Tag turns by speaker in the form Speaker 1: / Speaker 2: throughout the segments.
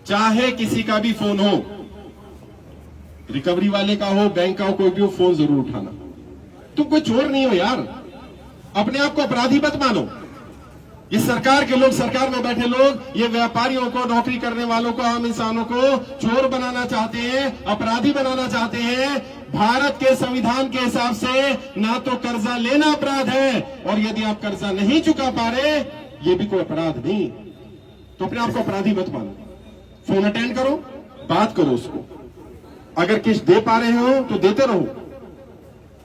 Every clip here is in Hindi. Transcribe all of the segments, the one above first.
Speaker 1: चाहे किसी का भी फोन हो, रिकवरी वाले का हो, बैंक का हो, कोई भी हो, फोन जरूर उठाना। तुम कोई चोर नहीं हो यार, अपने आप को अपराधी मत मानो। ये सरकार के लोग, सरकार में बैठे लोग, ये व्यापारियों को, नौकरी करने वालों को, आम इंसानों को चोर बनाना चाहते हैं, अपराधी बनाना चाहते हैं। भारत के संविधान के हिसाब से ना तो कर्जा लेना अपराध है, और यदि आप कर्जा नहीं चुका पा रहे, ये भी कोई अपराध नहीं। तो अपने आप को अपराधी मत मानो। फोन अटेंड करो, बात करो उसको। अगर किस्त दे पा रहे हो तो देते रहो,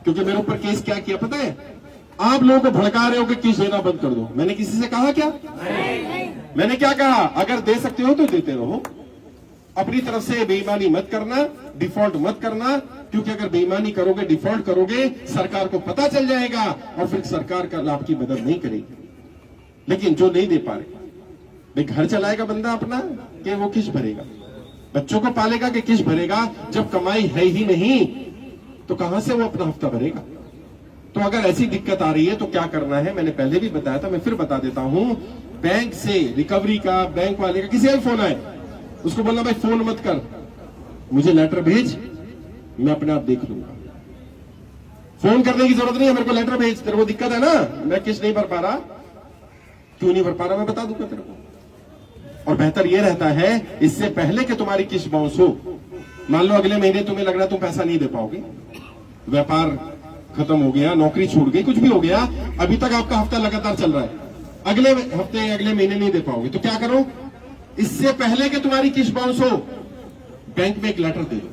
Speaker 1: क्योंकि मेरे ऊपर केस क्या किया पता है? आप लोगों को भड़का रहे हो कि किस्त देना बंद कर दो। मैंने किसी से कहा क्या? नहीं। मैंने क्या कहा? अगर दे सकते हो तो देते रहो, अपनी तरफ से बेईमानी मत करना, डिफॉल्ट मत करना, क्योंकि अगर बेईमानी करोगे, डिफॉल्ट करोगे, सरकार को पता चल जाएगा और फिर सरकार का आपकी मदद नहीं करेगी। लेकिन जो नहीं दे पा रहे, भाई घर चलाएगा बंदा अपना कि वो किस्त भरेगा? बच्चों को पालेगा कि किस्त भरेगा? जब कमाई है ही नहीं तो कहां से वो अपना हफ्ता भरेगा? तो अगर ऐसी दिक्कत आ रही है तो क्या करना है, मैंने पहले भी बताया था, मैं फिर बता देता हूं। बैंक से, रिकवरी का, बैंक वाले का, किसी का भी फोन आए, उसको बोलना भाई फोन मत कर, मुझे लेटर भेज, मैं अपने आप देख लूंगा। फोन करने की जरूरत नहीं है, मेरे को लेटर भेज, तेरे को दिक्कत है ना, मैं किस्त नहीं भर पा रहा, क्यों नहीं भर पा रहा, मैं बता दूंगा तेरे को। और बेहतर यह रहता है, इससे पहले कि तुम्हारी किस्त बाउंस हो, मान लो अगले महीने तुम्हें लग रहा है तुम पैसा नहीं दे पाओगे, व्यापार खत्म हो गया, नौकरी छूट गई, कुछ भी हो गया, अभी तक आपका हफ्ता लगातार चल रहा है, अगले हफ्ते, अगले महीने नहीं दे पाओगे, तो क्या करो? इससे पहले कि तुम्हारी किस्त बाउंस हो, बैंक में एक लेटर दे दो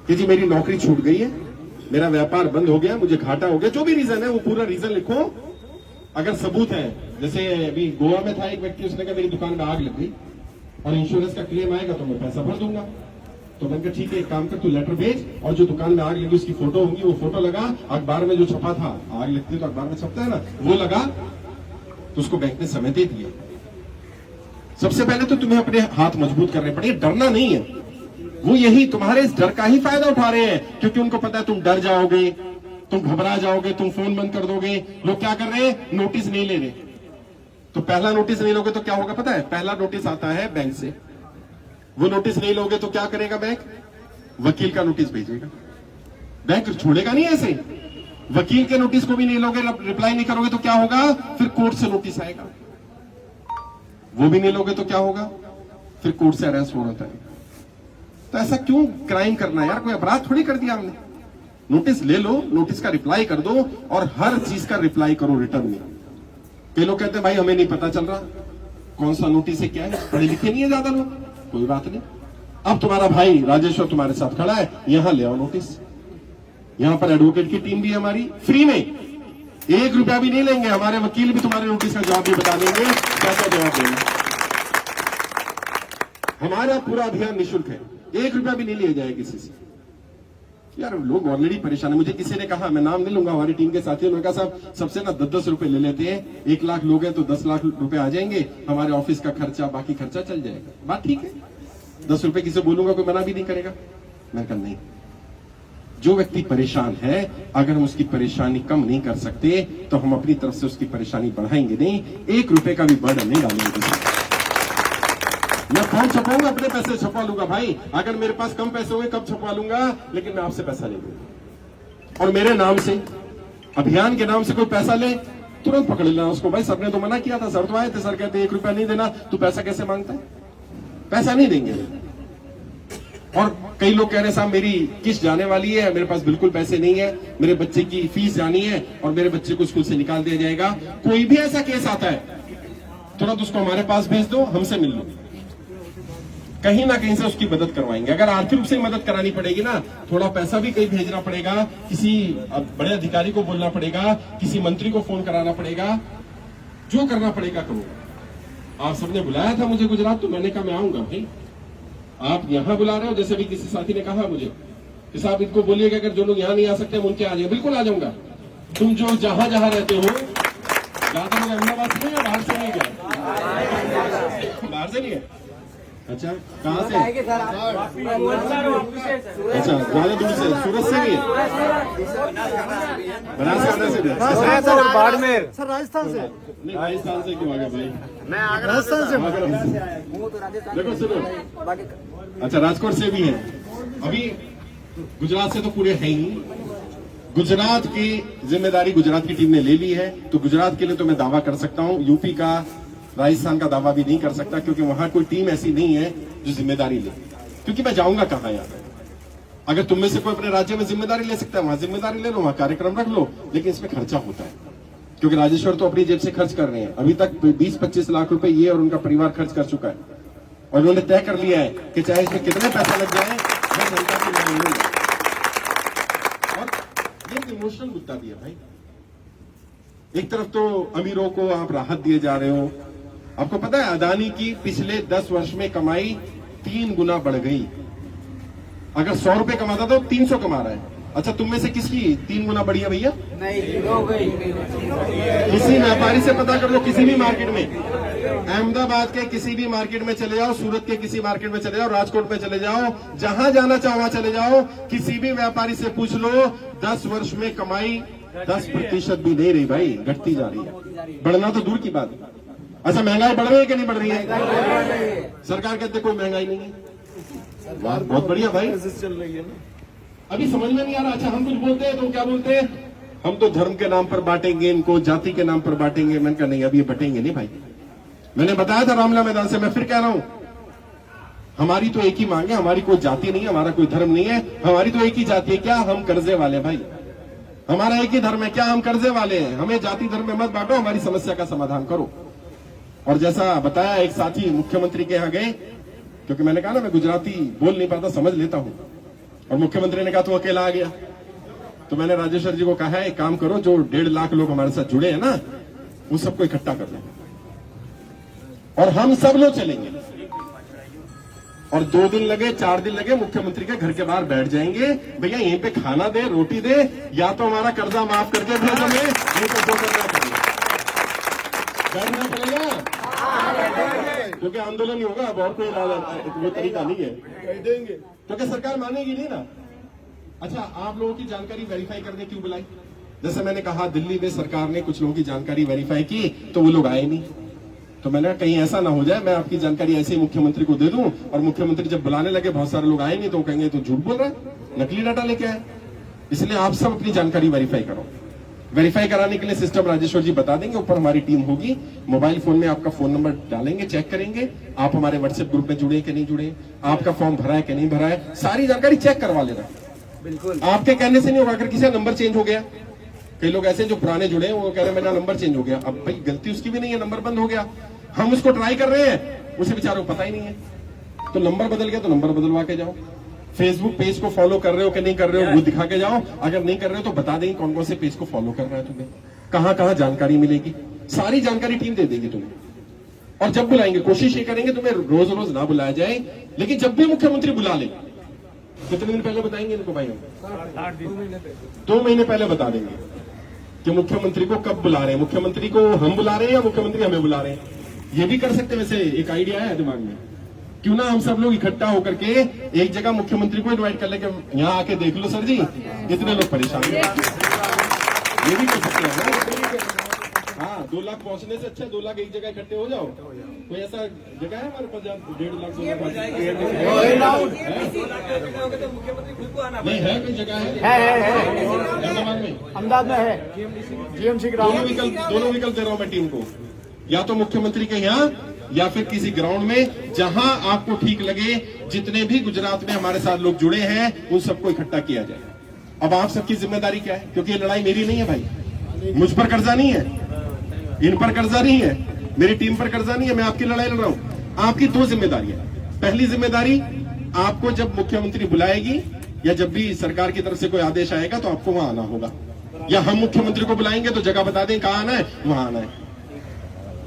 Speaker 1: कि जी मेरी नौकरी छूट गई है, मेरा व्यापार बंद हो गया, मुझे घाटा हो गया, जो भी रीजन है वो पूरा रीजन लिखो। अगर सबूत है, जैसे अभी गोवा में था एक व्यक्ति, उसने कहा मेरी दुकान में आग लग गई और इंश्योरेंस का क्लेम आएगा तो मैं पैसा भर दूंगा। तो मैंने कहा ठीक है, एक काम कर, तू लेटर भेज, और जो दुकान में आग लगी उसकी फोटो होगी, वो फोटो लगा, अखबार में जो छपा था, आग लगती है तो अखबार में छपता है ना, वो लगा, तो उसको बैंक ने समय दे दिया। सबसे पहले तो तुम्हें अपने हाथ मजबूत करने पड़ेंगे, डरना नहीं है। वो यही तुम्हारे इस डर का ही फायदा उठा रहे हैं, क्योंकि उनको पता है तुम डर जाओगे, तुम घबरा जाओगे, तुम फोन बंद कर दोगे। लोग क्या कर रहे हैं? नोटिस नहीं ले रहे। तो पहला नोटिस नहीं लोगे तो क्या होगा पता है? पहला नोटिस आता है बैंक से, वो नोटिस नहीं लोगे तो क्या करेगा बैंक? वकील का नोटिस भेजेगा। बैंक छोड़ेगा नहीं ऐसे, वकील के नोटिस को भी नहीं लोगे, रिप्लाई नहीं करोगे तो क्या होगा? फिर कोर्ट से नोटिस आएगा, वो भी नहीं लोगे तो क्या होगा? फिर कोर्ट से अरेस्ट वारंट आएगा। तो ऐसा क्यों क्राइम करना यार? कोई अपराध थोड़ी कर दिया हमने। नोटिस ले लो, नोटिस का रिप्लाई कर दो, और हर चीज का रिप्लाई करो रिटर्न में। कई लोग कहते हैं भाई हमें नहीं पता चल रहा कौन सा नोटिस है, क्या है, पढ़े लिखे नहीं है ज्यादा लोग, कोई बात नहीं। अब तुम्हारा भाई राजेश्वर तुम्हारे साथ खड़ा है, यहां ले आओ नोटिस। यहां पर एडवोकेट की टीम भी है हमारी, फ्री में, 1 रुपया भी नहीं लेंगे, हमारे वकील भी तुम्हारे नोटिस का जवाब भी बता देंगे, कैसा जवाब देंगे। हमारा पूरा अभियान निःशुल्क है, 1 रुपया भी नहीं लिया जाए किसी से। यार लोग ऑलरेडी परेशान है। मुझे किसी ने कहा, मैं नाम नहीं लूंगा, हमारी टीम के साथियों ने कहा साहब सबसे ना 10-10 रुपए ले लेते हैं, 1 लाख लोग हैं तो 10 लाख रुपए आ जाएंगे, हमारे ऑफिस का खर्चा, बाकी खर्चा चल जाएगा। बात ठीक है, 10 रुपए किसे बोलूंगा, कोई मना भी नहीं करेगा। मैं कहा नहीं, जो व्यक्ति परेशान है, अगर हम उसकी परेशानी कम नहीं कर सकते तो हम अपनी तरफ से उसकी परेशानी बढ़ाएंगे नहीं, 1 रुपए का भी बर्डन नहीं डालेंगे। मैं फॉर्म छपाऊंगा, अपने पैसे छपवा लूंगा भाई, अगर मेरे पास कम पैसे होंगे कब छपवा लूंगा, लेकिन मैं आपसे पैसा नहीं लूंगा। और मेरे नाम से, अभियान के नाम से कोई पैसा ले, तुरंत पकड़ लेना उसको। भाई सर ने तो मना किया था, सर तो आए थे, सर कहते 1 रुपया नहीं देना, तू पैसा कैसे मांगता है? पैसा नहीं देंगे। और कई लोग कह रहे साहब मेरी किस्त जाने वाली है, मेरे पास बिल्कुल पैसे नहीं है, मेरे बच्चे की फीस जानी है और मेरे बच्चे को स्कूल से निकाल दिया जाएगा। कोई भी ऐसा केस आता है, तुरंत उसको हमारे पास भेज दो, हमसे मिल लो, कहीं ना कहीं से उसकी मदद करवाएंगे। अगर आर्थिक रूप से मदद करानी पड़ेगी ना, थोड़ा पैसा भी कहीं भेजना पड़ेगा, किसी बड़े अधिकारी को बोलना पड़ेगा, किसी मंत्री को फोन कराना पड़ेगा, जो करना पड़ेगा करो। आप सबने बुलाया था मुझे गुजरात, तो मैंने कहा मैं आऊंगा भाई। आप यहां बुला रहे हो, जैसे भी किसी साथी ने कहा मुझे कि साहब इनको बोलिए कि अगर जो लोग यहां नहीं आ सकते हम उनके आ जाए। बिल्कुल आ जाऊंगा। तुम जो जहां जहां रहते हो, ज्यादा लोग अहमदाबाद से नहीं है, बाहर से नहीं गए, बाहर से नहीं है, अच्छा, कहाँ से? अच्छा, ज्यादा दूर से, सूरत से भी? बनारस से भी?
Speaker 2: सर बाड़मेर।
Speaker 3: सर राजस्थान से।
Speaker 1: नहीं, राजस्थान से क्यों आ गए भाई?
Speaker 2: मैं आगरा
Speaker 3: राजस्थान से।
Speaker 1: देखो सुनो, अच्छा राजकोट से भी है। अभी गुजरात से तो पूरे हैं ही। गुजरात की जिम्मेदारी गुजरात की टीम ने ले ली है, तो गुजरात के लिए तो मैं दावा कर सकता हूं। यूपी का, राजस्थान का दावा भी नहीं कर सकता, क्योंकि वहां कोई टीम ऐसी नहीं है जो जिम्मेदारी ले। क्योंकि मैं जाऊंगा कहां यार? अगर तुम में से कोई अपने राज्य में जिम्मेदारी ले सकता है, वहां जिम्मेदारी ले लो, वहां कार्यक्रम रख लो, लेकिन इसमें खर्चा होता है। क्योंकि राजेश्वर तो अपनी जेब से खर्च कर रहे हैं। अभी तक 20-25 लाख रुपए ये और उनका परिवार खर्च कर चुका है, और उन्होंने तय कर लिया है कि चाहे इसमें कितने पैसा लग जाए, मैं जनता की मांग लूंगा। और ये इमोशनल मुद्दा भी है भाई। एक तरफ तो अमीरों को आप राहत दिए जा रहे हो। आपको पता है अदानी की पिछले 10 वर्ष में कमाई 3 गुना बढ़ गई। अगर 100 रुपए कमाता था तो 300 कमा रहा है। अच्छा, तुम में से किसकी 3 गुना बढ़ी है भैया?
Speaker 2: नहीं, हो गई।
Speaker 1: किसी व्यापारी से पता कर लो, किसी भी मार्केट में, अहमदाबाद के किसी भी मार्केट में चले जाओ, सूरत के किसी मार्केट में चले जाओ, राजकोट में चले जाओ, जहां जाना चाहो वहां चले जाओ, किसी भी व्यापारी से पूछ लो, 10 वर्ष में कमाई 10% भी नहीं रही भाई, घटती जा रही है। बढ़ना तो दूर की बात है। अच्छा, महंगाई बढ़ रही है कि नहीं बढ़ रही है? सरकार कहते कोई महंगाई नहीं है। वाह, बहुत बढ़िया भाई,
Speaker 3: चल रही है ना।
Speaker 1: अभी समझ में नहीं आ रहा। अच्छा, हम कुछ बोलते हैं तो क्या बोलते हैं? हम तो धर्म के नाम पर बांटेंगे इनको, जाति के नाम पर बांटेंगे। मैंने कहा नहीं, अब ये बटेंगे नहीं भाई। मैंने बताया था रामला मैदान से, मैं फिर कह रहा हूं, हमारी तो एक ही मांग है, हमारी कोई जाति नहीं है, हमारा कोई धर्म नहीं है, हमारी तो एक ही जाति है। क्या हम कर्जे वाले भाई? हमारा एक ही धर्म है, क्या हम कर्जे वाले हैं? हमें जाति धर्म में मत बांटो, हमारी समस्या का समाधान करो। और जैसा बताया, एक साथी मुख्यमंत्री के यहाँ गए, क्योंकि मैंने कहा ना मैं गुजराती बोल नहीं पाता, समझ लेता हूं, और मुख्यमंत्री ने कहा तू अकेला आ गया। तो मैंने राजेश्वर जी को कहा है, एक काम करो, जो 1.5 लाख लोग हमारे साथ जुड़े हैं ना, उन सबको इकट्ठा कर लो और हम सब लोग चलेंगे। और 2 दिन लगे, 4 दिन लगे, मुख्यमंत्री के घर के बाहर बैठ जाएंगे। भैया यहीं पे खाना दे, रोटी दे, या तो हमारा कर्जा माफ करके भेज हमें, नहीं तो जो करना पड़ेगा, बैठना पड़ेगा, क्योंकि आंदोलन ही होगा। अब और कोई वो तरीका नहीं है, देंगे क्योंकि सरकार मानेगी नहीं ना। अच्छा, आप लोगों की जानकारी वेरीफाई करने क्यों बुलाई? जैसे मैंने कहा, दिल्ली में सरकार ने कुछ लोगों की जानकारी वेरीफाई की तो वो लोग आए नहीं। तो मैंने कहा कहीं ऐसा ना हो जाए मैं आपकी जानकारी ऐसे ही मुख्यमंत्री को दे दूं, और मुख्यमंत्री जब बुलाने लगे बहुत सारे लोग आए नहीं, तो कहेंगे तो झूठ बोल रहा है, नकली डाटा लेके आए। इसलिए आप सब अपनी जानकारी वेरीफाई करो। वेरीफाई कराने के लिए सिस्टम राजेश्वर जी बता देंगे, ऊपर हमारी टीम होगी, मोबाइल फोन में आपका फोन नंबर डालेंगे, चेक करेंगे आप हमारे व्हाट्सएप ग्रुप में जुड़े कि नहीं जुड़े, आपका फॉर्म भरा है कि नहीं भरा है, सारी जानकारी चेक करवा लेना।
Speaker 2: बिल्कुल,
Speaker 1: आपके कहने से नहीं होगा। अगर किसी का नंबर चेंज हो गया, कई लोग ऐसे जो पुराने जुड़े हैं वो कह रहे हैं मेरा नंबर चेंज हो गया, अब भाई गलती उसकी भी नहीं है, नंबर बंद हो गया, हम उसको ट्राई कर रहे हैं, उसे बेचारों को पता ही नहीं है। तो नंबर बदल गया तो नंबर बदलवा के जाओ। फेसबुक पेज को फॉलो कर रहे हो कि नहीं कर रहे हो वो दिखा के जाओ। अगर नहीं कर रहे हो तो बता देंगे कौन कौन से पेज को फॉलो कर रहा है, तुम्हें कहां कहां जानकारी मिलेगी, सारी जानकारी टीम दे देगी तुम्हें। और जब बुलाएंगे कोशिश ये करेंगे तुम्हें रोज रोज ना बुलाया जाए, लेकिन जब भी मुख्यमंत्री बुला ले, कितने दिन पहले बताएंगे इनको भाई? हम 2 महीने पहले बता देंगे कि मुख्यमंत्री को कब बुला रहे हैं, मुख्यमंत्री को हम बुला रहे हैं या मुख्यमंत्री हमें बुला रहे हैं। ये भी कर सकते हैं। वैसे एक आइडिया है दिमाग में, क्यों ना हम सब लोग इकट्ठा होकर के एक जगह मुख्यमंत्री को इनवाइट कर ले कि यहाँ आके देख लो सर जी, इतने लोग परेशान हैं। ये भी कर सकते हैं ना। हाँ, 2 लाख पहुंचने से अच्छा 2 लाख एक जगह इकट्ठे हो जाओ। कोई ऐसा जगह है हमारे पास जहाँ 1.5 लाख नहीं है? कोई जगह है अहमदाबाद में?
Speaker 3: अहमदाबाद में है जीएमसी ग्राउंड।
Speaker 1: दोनों विकल्प दे रहा हूं मैं टीम को, या तो मुख्यमंत्री के यहाँ या फिर किसी ग्राउंड में, जहां आपको ठीक लगे। जितने भी गुजरात में हमारे साथ लोग जुड़े हैं उन सबको इकट्ठा किया जाए। अब आप सबकी जिम्मेदारी क्या है? क्योंकि ये लड़ाई मेरी नहीं है भाई, मुझ पर कर्जा नहीं है, इन पर कर्जा नहीं है, मेरी टीम पर कर्जा नहीं है, मैं आपकी लड़ाई लड़ रहा हूं। आपकी 2 जिम्मेदारी है। पहली जिम्मेदारी, आपको जब मुख्यमंत्री बुलाएगी या जब भी सरकार की तरफ से कोई आदेश आएगा तो आपको वहां आना होगा, या हम मुख्यमंत्री को बुलाएंगे तो जगह बता दें कहां आना है, वहां आना है।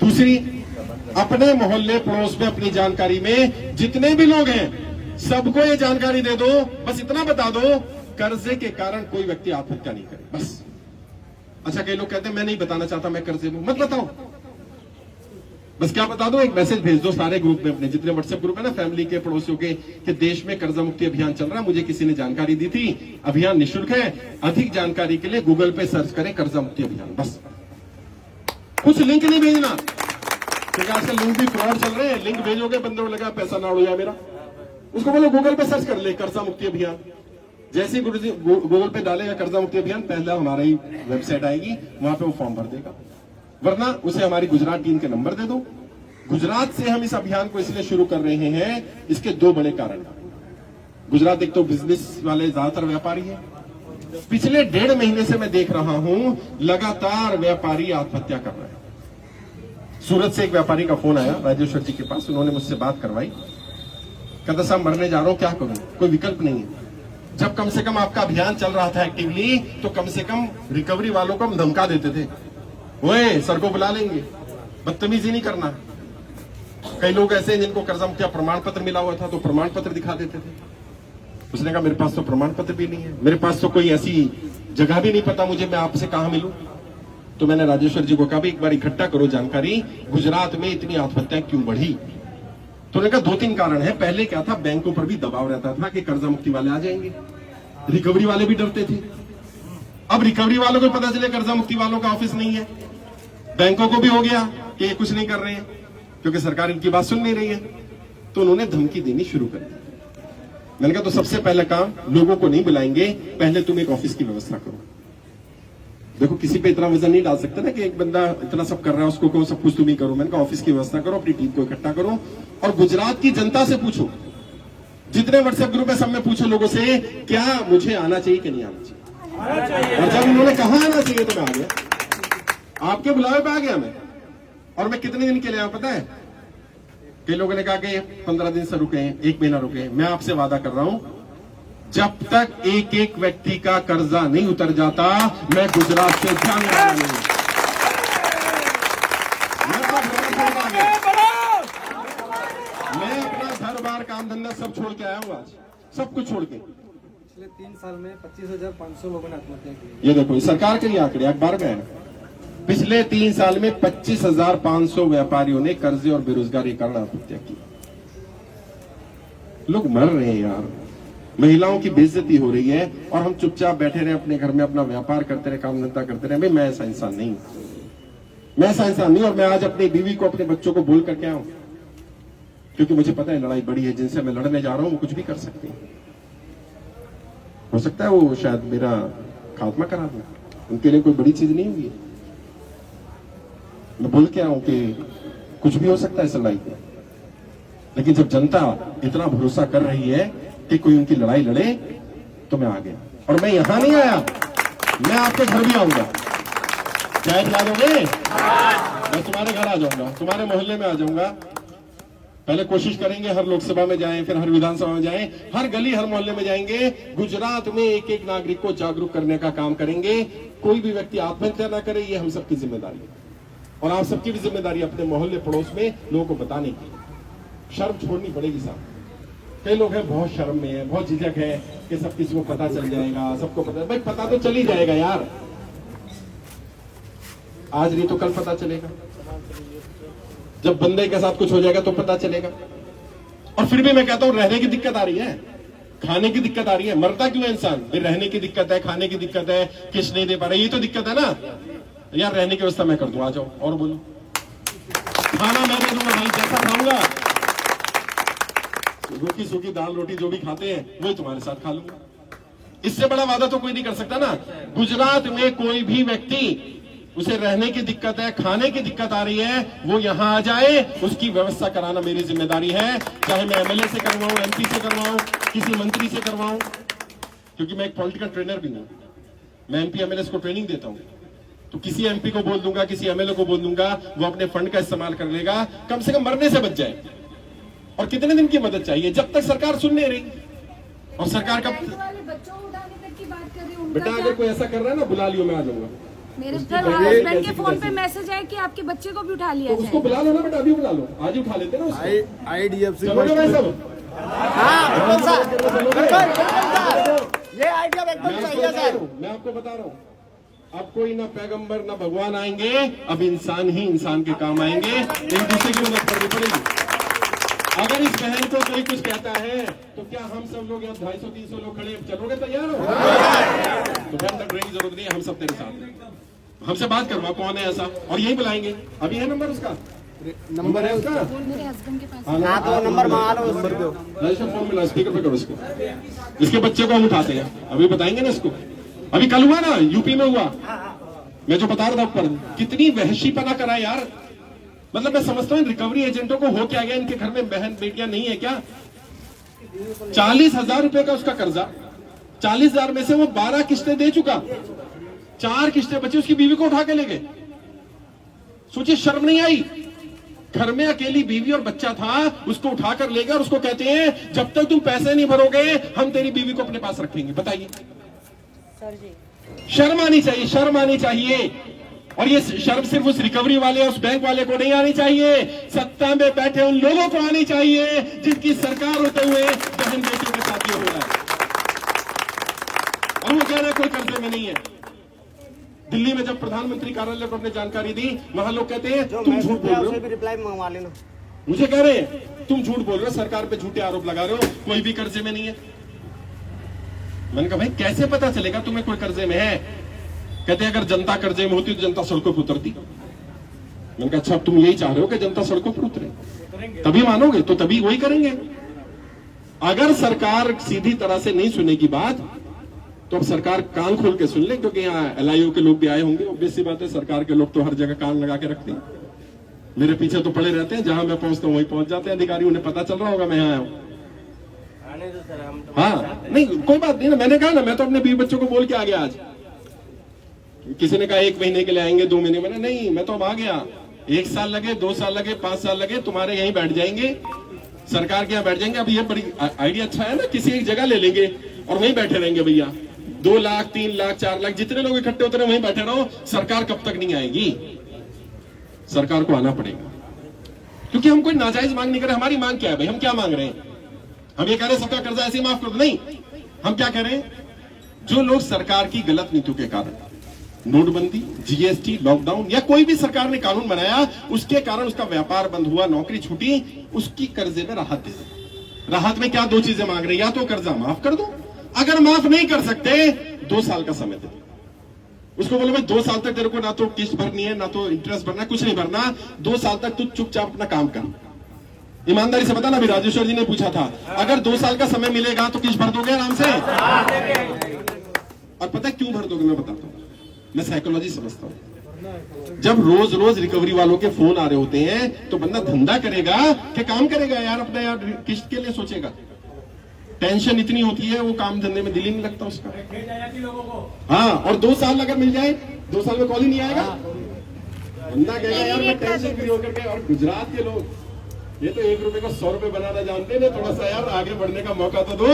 Speaker 1: दूसरी, अपने मोहल्ले पड़ोस में अपनी जानकारी में जितने भी लोग हैं सबको ये जानकारी दे दो। बस इतना बता दो, कर्जे के कारण कोई व्यक्ति आत्महत्या नहीं करे, बस। अच्छा, कई लोग कहते हैं मैं नहीं बताना चाहता मैं कर्जे में, मत बताओ। बस क्या बता दो, एक मैसेज भेज दो सारे ग्रुप में अपने, जितने व्हाट्सएप ग्रुप है ना फैमिली के, पड़ोसियों के, कि देश में कर्जा मुक्ति अभियान चल रहा है। मुझे किसी ने जानकारी दी थी, अभियान निःशुल्क है। अधिक जानकारी के लिए गूगल पे सर्च करें कर्जा मुक्ति अभियान, बस। कुछ लिंक नहीं भेजना, क्योंकि आजकल लिंक भी फ्रॉड चल रहे हैं। लिंक भेजोगे, बंदे को लगा पैसा ना उड़ जाए मेरा, उसको बोलो गूगल पे सर्च कर ले कर्जा मुक्ति अभियान। जैसे ही गूगल पे डालेगा कर्जा मुक्ति अभियान, पहला हमारी वेबसाइट आएगी, वहां पे वो फॉर्म भर देगा। वरना उसे हमारी गुजरात टीम के नंबर दे दो। गुजरात से हम इस अभियान को इसलिए शुरू कर रहे हैं, इसके दो बड़े कारण। गुजरात एक तो बिजनेस वाले ज्यादातर व्यापारी हैं। पिछले 1.5 महीने से मैं देख रहा हूं लगातार व्यापारी आत्महत्या कर रहे हैं। सूरत से एक व्यापारी का फोन आया राजेश्वर जी के पास, उन्होंने मुझसे बात करवाई। कहता साहब मरने जा रहा हूं, क्या करूं, कोई विकल्प नहीं है। जब कम से कम आपका अभियान चल रहा था एक्टिवली, तो कम से कम रिकवरी वालों को हम धमका देते थे, ओए सर को बुला लेंगे, बदतमीजी नहीं करना। कई लोग ऐसे हैं जिनको कर्जा मुक्ति प्रमाण पत्र मिला हुआ था, तो प्रमाण पत्र दिखा देते थे। उसने कहा मेरे पास तो प्रमाण पत्र भी नहीं है, मेरे पास तो कोई ऐसी जगह भी नहीं पता मुझे, मैं आपसे कहां मिलूं। तो मैंने राजेश्वर जी को कहा एक बार इकट्ठा करो जानकारी, गुजरात में इतनी आत्महत्याएं क्यों बढ़ी। तो उन्होंने कहा 2-3 कारण है। पहले क्या था, बैंकों पर भी दबाव रहता था कि कर्जा मुक्ति वाले आ जाएंगे, रिकवरी वाले भी डरते थे। अब रिकवरी वालों को पता चले कर्जा मुक्ति वालों का ऑफिस नहीं है, बैंकों को भी हो गया कि ये कुछ नहीं कर रहे हैं, क्योंकि सरकार इनकी बात सुन नहीं रही है। तो उन्होंने धमकी देनी शुरू कर दी। मैंने कहा तो सबसे पहला काम, लोगों को नहीं बुलाएंगे, पहले तुम एक ऑफिस की व्यवस्था करो। देखो किसी पे इतना वजन नहीं डाल सकते ना कि एक बंदा इतना सब कर रहा है, उसको कहो सब कुछ तुम ही करो। मैंने कहा ऑफिस की व्यवस्था करो, अपनी टीम को इकट्ठा करो, और गुजरात की जनता से पूछो, जितने व्हाट्सएप ग्रुप है सब में पूछो लोगों से, क्या मुझे आना चाहिए कि नहीं आना चाहिए। और जब उन्होंने कहा आना चाहिए तो मैं आ गया, आपके बुलावे पे आ गया मैं। और मैं कितने दिन के लिए आया पता है, कई लोगों ने कहा कि 15 दिन से रुके, 1 महीना रुके। मैं आपसे वादा कर रहा हूं, जब तक एक एक व्यक्ति का कर्जा नहीं उतर जाता, मैं गुजरात से जाने वाला नहीं। मैं अपना घर बार काम धंधा सब छोड़ के आया हूं आज, सब कुछ छोड़ के।
Speaker 2: पिछले 3 साल में 25,500 लोगों ने आत्महत्या की।
Speaker 1: ये देखो सरकार के ये आंकड़े अखबार में है। पिछले 3 साल में 25,500 व्यापारियों ने कर्जे और बेरोजगारी के कारण आत्महत्या की। लोग मर रहे हैं यार, महिलाओं की बेइज्जती हो रही है, और हम चुपचाप बैठे रहे अपने घर में, अपना व्यापार करते रहे, काम धंधा करते रहे। भाई मैं ऐसा इंसान नहीं, मैं ऐसा इंसान नहीं। और मैं आज अपनी बीवी को, अपने बच्चों को बोल करके आऊं, क्योंकि मुझे पता है लड़ाई बड़ी है, जिनसे मैं लड़ने जा रहा हूं वो कुछ भी कर सकते हैं। हो सकता है वो शायद मेरा खात्मा करा दे, उनके लिए कोई बड़ी चीज नहीं हुई। मैं बोल के आऊं कि कुछ भी हो सकता है इस लड़ाई में, लेकिन जब जनता इतना भरोसा कर रही है कि कोई उनकी लड़ाई लड़े, तो मैं आ गया। और मैं यहां नहीं आया, मैं आपके घर भी आऊंगा। चाय पिला दोगे? मैं तुम्हारे घर आ जाऊंगा, तुम्हारे मोहल्ले में आ जाऊंगा। पहले कोशिश करेंगे हर लोकसभा में जाएं, फिर हर विधानसभा में जाएं, हर गली हर मोहल्ले में जाएंगे। गुजरात में एक एक नागरिक को जागरूक करने का काम करेंगे। कोई भी व्यक्ति आत्महत्या ना करे, ये हम सबकी जिम्मेदारी है। और आप सबकी भी जिम्मेदारी अपने मोहल्ले पड़ोस में लोगों को बताने की। शर्म छोड़नी पड़ेगी साहब। कई लोग हैं बहुत शर्म में है, बहुत झिझक है कि सब किसी को पता चल जाएगा, सबको पता। भाई पता तो चल ही जाएगा यार, आज नहीं तो कल पता चलेगा। जब बंदे के साथ कुछ हो जाएगा तो पता चलेगा। और फिर भी मैं कहता हूं रहने की दिक्कत आ रही है, खाने की दिक्कत आ रही है। मरता क्यों है इंसान? फिर रहने की दिक्कत है, खाने की दिक्कत है, किस नहीं दे पा रहे, ये तो दिक्कत है ना यार। रहने की व्यवस्था मैं कर दूं, आ जाओ। और बोलो, खाना मैं दे दूंगा भाई, जैसा खाऊंगा, रूखी सूखी दाल रोटी जो भी खाते हैं वही तुम्हारे साथ खा लूंगा। इससे बड़ा वादा तो कोई नहीं कर सकता ना। गुजरात में कोई भी व्यक्ति, उसे रहने की दिक्कत है, खाने की दिक्कत आ रही है, वो यहां आ जाए, उसकी व्यवस्था कराना मेरी जिम्मेदारी है। चाहे मैं एमएलए से करवाऊं, एमपी से करवाऊं, किसी मंत्री से करवाऊं, क्योंकि मैं एक पॉलिटिकल ट्रेनर भी हूं। मैं एमपी एमएलए को ट्रेनिंग देता हूं। तो किसी एमपी को बोल दूंगा, किसी एमएलए को बोल दूंगा, वो अपने फंड का इस्तेमाल कर लेगा, कम से कम मरने से बच जाए। और कितने दिन की मदद चाहिए? जब तक सरकार सुन नहीं रही। और सरकार का
Speaker 4: बच्चों को उठाने तक की बात कर रही हूं।
Speaker 1: बेटा अगर कोई ऐसा कर रहा है ना, बुला लियो, मैं आ जाऊंगा।
Speaker 4: मेरे हस्बैंड के फोन पे मैसेज आया कि आपके बच्चे को भी उठा लिया
Speaker 1: तो उसको बुला लो ना बेटा, अभी बुला लो, आज ही उठा लेते ना उसको।
Speaker 2: IDFC
Speaker 1: चलोगे भाई सब?
Speaker 3: ये आइडिया एकदम सही है सर।
Speaker 1: मैं आपको बता रहा हूँ, अब कोई ना पैगंबर ना भगवान आएंगे, अब इंसान ही इंसान के काम आएंगे, एक दूसरे की मदद करनी पड़ेगी। अगर इस बहन को कोई कुछ कहता है तो क्या हम सब लोग यहाँ 250-300 लोग खड़े चलोगे, तैयार हो? तो बहन डरने की जरूरत नहीं है, हम सब तेरे साथ हैं। हमसे बात करवा कौन है ऐसा, और यही बुलाएंगे। अभी है नंबर उसका, नंबर है उसका,
Speaker 4: मेरे हस्बैंड के पास
Speaker 3: हाँ तो नंबर मांगा लो, नंबर दो।
Speaker 1: फोन मिला, स्पीकर पे करो इसको। इसके बच्चे को हम उठाते हैं, अभी बताएंगे ना इसको। अभी कल हुआ ना, यूपी में हुआ, मैं जो बता रहा था ऊपर, कितनी वहशीपना करा यार। मतलब मैं समझता हूँ रिकवरी एजेंटों को हो क्या गया, इनके घर में बहन बेटियां नहीं है क्या? 40,000 रुपए का उसका कर्जा, 40,000 में से वो 12 किस्तें दे चुका, 4 किस्तें बची, उसकी बीवी को उठा के ले गए। सोचिए, शर्म नहीं आई? घर में अकेली बीवी और बच्चा था, उसको उठाकर ले गए और उसको कहते हैं जब तक तुम पैसे नहीं भरोगे हम तेरी बीवी को अपने पास रखेंगे। बताइए, शर्म आनी चाहिए, शर्म आनी चाहिए। और ये शर्म सिर्फ उस रिकवरी वाले, उस बैंक वाले को नहीं आनी चाहिए, सत्ता में बैठे उन लोगों को आनी चाहिए जिनकी सरकार होते हुए बहन बेटियों के साथ ये हो रहा है। और वो कह रहे हैं कोई कर्जे में नहीं है। दिल्ली में जब प्रधानमंत्री कार्यालय को अपने जानकारी दी, वहां लोग कहते हैं तुम झूठ बोल रहे हो।
Speaker 3: रिप्लाई मंगवा लेना।
Speaker 1: मुझे कह रहे हैं तुम झूठ बोल रहे हो, सरकार पे झूठे आरोप लगा रहे हो, कोई भी कर्जे में नहीं है। मैंने कहा भाई कैसे पता चलेगा तुम्हें कोई कर्जे में है? कहते अगर जनता कर्जे में होती तो जनता सड़कों पर उतरती। मैंने कहा अच्छा, तुम यही चाह रहे हो कि जनता सड़कों पर उतरे, तभी मानोगे, तो तभी वही करेंगे। अगर सरकार सीधी तरह से नहीं सुनेगी बात, तो अब सरकार कान खोल के सुन ले, क्योंकि यहाँ LIO के लोग भी आए होंगे। ऑब्वियस सी बात है, सरकार के लोग तो हर जगह कान लगा के रखते हैं, मेरे पीछे तो पड़े रहते हैं, जहां मैं पहुंचता हूं वहीं पहुंच जाते हैं अधिकारी, उन्हें पता चल रहा होगा मैं यहाँ आया हूं। हाँ नहीं, कोई बात नहीं ना, मैंने कहा ना, मैं तो अपने बीवी बच्चों को बोल के आ गया आज। किसी ने कहा 1 महीने के लिए आएंगे, 2 महीने, मैंने नहीं, मैं तो अब आ गया। 1 साल लगे, 2 साल लगे, 5 साल लगे, तुम्हारे यहीं बैठ जाएंगे, सरकार के यहाँ बैठ जाएंगे। अब ये बड़ी आइडिया अच्छा है ना, किसी एक जगह ले लेंगे और वहीं बैठे रहेंगे भैया। 2 लाख, 3 लाख, 4 लाख, जितने लोग इकट्ठे होते रहे वहीं बैठे रहो। सरकार कब तक नहीं आएगी? सरकार को आना पड़ेगा, क्योंकि हम कोई नाजायज मांग नहीं कर रहे। हमारी मांग क्या है भाई? हम क्या मांग रहे हैं? हम ये कह रहे हैं सबका कर्जा ऐसे ही माफ कर दो? नहीं, हम क्या कह रहे हैं? जो लोग सरकार की गलत नीतियों के कारण, नोटबंदी, GST, लॉकडाउन या कोई भी सरकार ने कानून बनाया, उसके कारण उसका व्यापार बंद हुआ, नौकरी छूटी, उसकी कर्जे में राहत दे दो। राहत में क्या 2 चीजें मांग रहे हैं? या तो कर्जा माफ कर दो, अगर माफ नहीं कर सकते 2 साल का समय दे। उसको बोलो भाई 2 साल तक तेरे को ना तो किस्त भरनी है, ना तो इंटरेस्ट भरना है, कुछ नहीं भरना। 2 साल तक तू चुपचाप अपना काम कर। ईमानदारी से बता ना, अभी राजेश्वर जी ने पूछा था, अगर 2 साल का समय मिलेगा तो किस्त भर दोगे आराम से? और पता है क्यों भर दोगे? मैं बताता हूँ, मैं साइकोलॉजी समझता हूँ। जब रोज रोज रिकवरी वालों के फोन आ रहे होते हैं तो बंदा धंधा करेगा कि काम करेगा यार, अपना यार किस्त के लिए सोचेगा। टेंशन इतनी होती है, वो काम धंधे में दिल ही नहीं लगता उसका। हाँ, और 2 साल अगर मिल जाए, 2 साल में कॉल ही नहीं आएगा, बंदा कहेगा यार मैं टेंशन फ्री होकर के। और गुजरात के लोग ये तो 1 रुपए को 100 रुपए बनाना जानते हैं, थोड़ा सा यार आगे बढ़ने का मौका तो दो,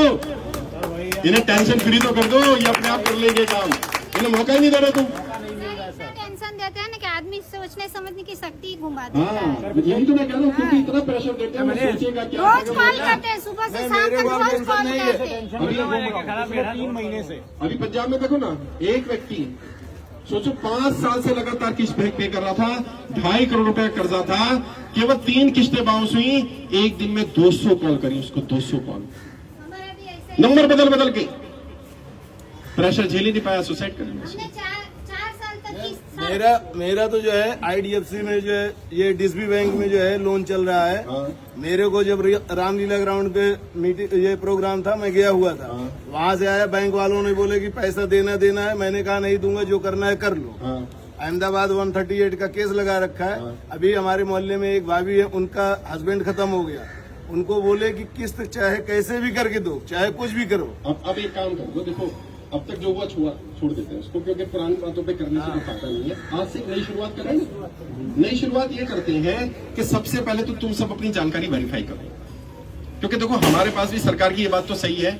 Speaker 1: इन्हें टेंशन फ्री तो कर दो, ये अपने आप कर लेंगे काम, इन्हें मौका ही नहीं दे रहे तुम।
Speaker 5: टेंशन देते हैं ना कि आदमी सोचने समझने की शक्ति घुमा देता
Speaker 1: हाँ,
Speaker 5: है।
Speaker 1: यही तो मैं कह रहा हूँ, क्योंकि इतना प्रेशर देते हैं, वो सोचेगा क्या।
Speaker 5: रोज कॉल करते हैं, सुबह से शाम तक रोज कॉल करते हैं।
Speaker 3: 3 महीने से
Speaker 1: अभी पंजाब में देखो ना, एक व्यक्ति सोचो 5 साल से लगातार किस्त पे कर रहा था, 2.5 करोड़ रुपए का कर्जा था, केवल 3 किस्तें बाउंस हुई, एक दिन में 200 कॉल करी उसको, 200 कॉल,
Speaker 5: हमारा भी ऐसे
Speaker 1: नंबर बदल बदल के, प्रेशर झेल ही नहीं पाया, सुसाइड कर लिया।
Speaker 5: हमने 4 साल तक किस्त
Speaker 6: मेरा तो जो है IDFC में जो है ये DSB बैंक में जो है लोन चल रहा है।
Speaker 1: हाँ।
Speaker 6: मेरे को जब रामलीला ग्राउंड पे मीटिंग ये प्रोग्राम था, मैं गया हुआ था।
Speaker 1: हाँ।
Speaker 6: वहां से आया, बैंक वालों ने बोले कि पैसा देना है। मैंने कहा नहीं दूंगा, जो करना है कर लो।
Speaker 1: हाँ।
Speaker 6: अहमदाबाद 138 का केस लगा रखा है।
Speaker 1: हाँ।
Speaker 6: अभी हमारे मोहल्ले में एक भाभी है, उनका हस्बैंड खत्म हो गया, उनको बोले कि किस्त चाहे कैसे भी करके दो, चाहे कुछ भी करो।
Speaker 1: अब एक काम करो, देखो अब तक जो हुआ छोड़ देते हैं उसको, क्योंकि पुरानी बातों पे करने से कोई फायदा नहीं है। आज से एक नई शुरुआत करेंगे। नई शुरुआत ये करते हैं कि सबसे पहले तो तुम सब अपनी जानकारी वेरीफाई करो, क्योंकि देखो हमारे पास भी सरकार की ये बात तो सही है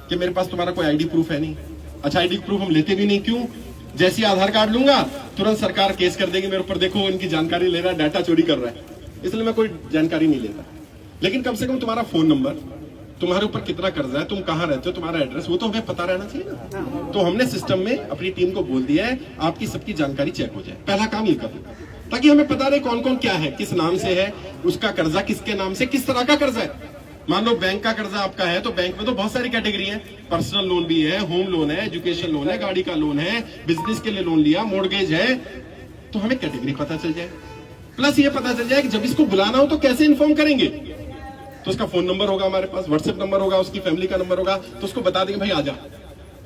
Speaker 1: कि मेरे पास तुम्हारा कोई ID प्रूफ है नहीं। अच्छा, ID प्रूफ हम लेते भी नहीं, क्यों? जैसे ही आधार कार्ड लूंगा तुरंत सरकार केस कर देगी मेरे ऊपर, देखो इनकी जानकारी ले रहा है, डाटा चोरी कर रहा है, इसलिए मैं कोई जानकारी नहीं लेता। लेकिन कम से कम तुम्हारा फोन नंबर, तुम्हारे ऊपर कितना कर्जा है, तुम कहाँ रहते हो, तुम्हारा एड्रेस, वो तो हमें पता रहना चाहिए ना। तो हमने सिस्टम में अपनी टीम को बोल दिया है आपकी सबकी जानकारी चेक हो जाए। पहला काम ये करो ताकि हमें पता रहे कौन कौन क्या है, किस नाम से है, उसका कर्जा किसके नाम से, किस तरह का कर्जा है। मान लो बैंक का कर्जा आपका है तो बैंक में तो बहुत सारी कैटेगरी है, पर्सनल लोन भी है, होम लोन है, एजुकेशन लोन है, गाड़ी का लोन है, बिजनेस के लिए लोन लिया, मॉर्गेज है, तो हमें कैटेगरी पता चल जाए। प्लस ये पता चल जाए कि जब इसको बुलाना हो तो कैसे इन्फॉर्म करेंगे। तो उसका फोन नंबर होगा हमारे पास, व्हाट्सएप नंबर होगा, उसकी फैमिली का नंबर होगा, तो उसको बता देंगे भाई आजा,